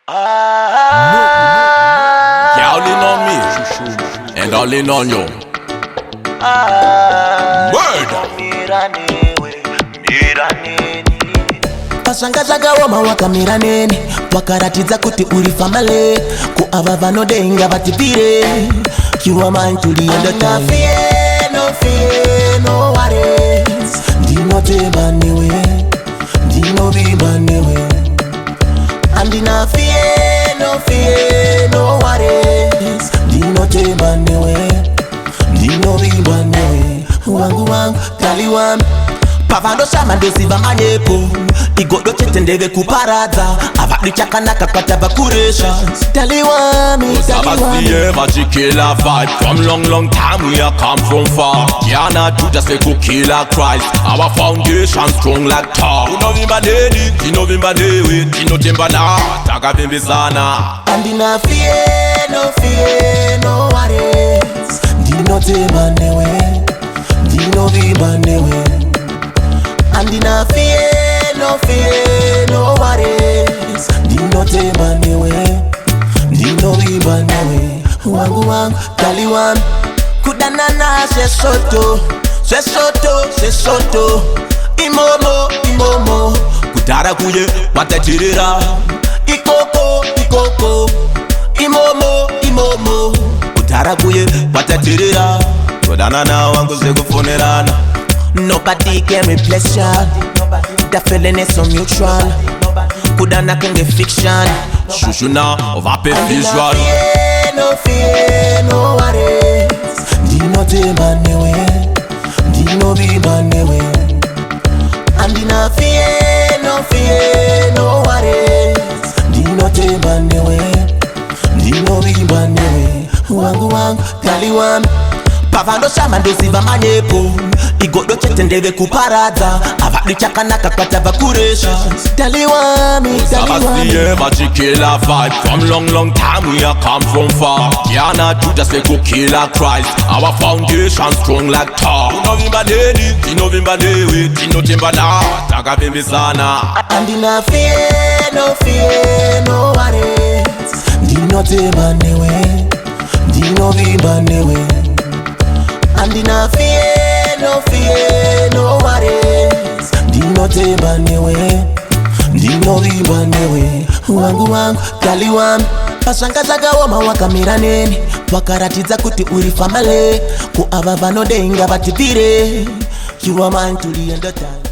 Y'all in on me, and all in on you. Murder. Pashangazaga woma wakamira neni wakaratidza kuti uri family kuava vanodenga vatipire you are mine to the end of time. No fear, no worries. Ndinotemba newe, ndinovimba newe. Handina fear, no worries. Ndinotemba newe, ndinovimba newe. Wangu wangu, tali wami pavando shama ndosiva manyepo igodo chete ndeve kuparadza avadi chakanaka kwatava kuresha tali wami Sabasiye vachikila vibe. From long time we have come from far. Yana do just like killer Christ. Our foundation strong like tar. Unovimba neni, tinovimba newe, tinotemba na takavimbisana. Handina fear, no worries. Ndinotemba newe, ndinovimba newe. Handina fear, no worries. Ndinotemba newe, ndinovimba newe. Wangu wangu, tali wami kudanana sesoto imomo Kudara kuye watatirira. ikoko imomo Kudara kuye watatirira. Kudanana wangu sekufunerana. nobody can replace ya. The feeling is so mutual. Kudana kunge fiction. Shushuna of happy visual. No fear, no worries. Ndinotemba newe, ndinovimba newe. Handina fear, no worries. Ndinotemba newe, ndinovimba newe. Wangu wangu, tali wami pavando shama ndosiva manyepo igodo chete ndeve kuparadza avadi chakanaka kwatava kuresha tali wami Sabasiye vachikila vibe. From long time we have come from far. Yana do just like killer Christ. Our foundation strong like tar. Unovimba neni, tinovimba newe, tinotemba na takavimbisana. Handina fear, no worries. Ndinotemba newe, ndinovimba newe. Handina fear, no worries. Ndinotemba newe, ndinovimba newe. Wangu wangu, tali wami pashangazaga woma wakamira neni wakaratidza kuti uri family kuava vanodenga vatipire you are mine to the end of time.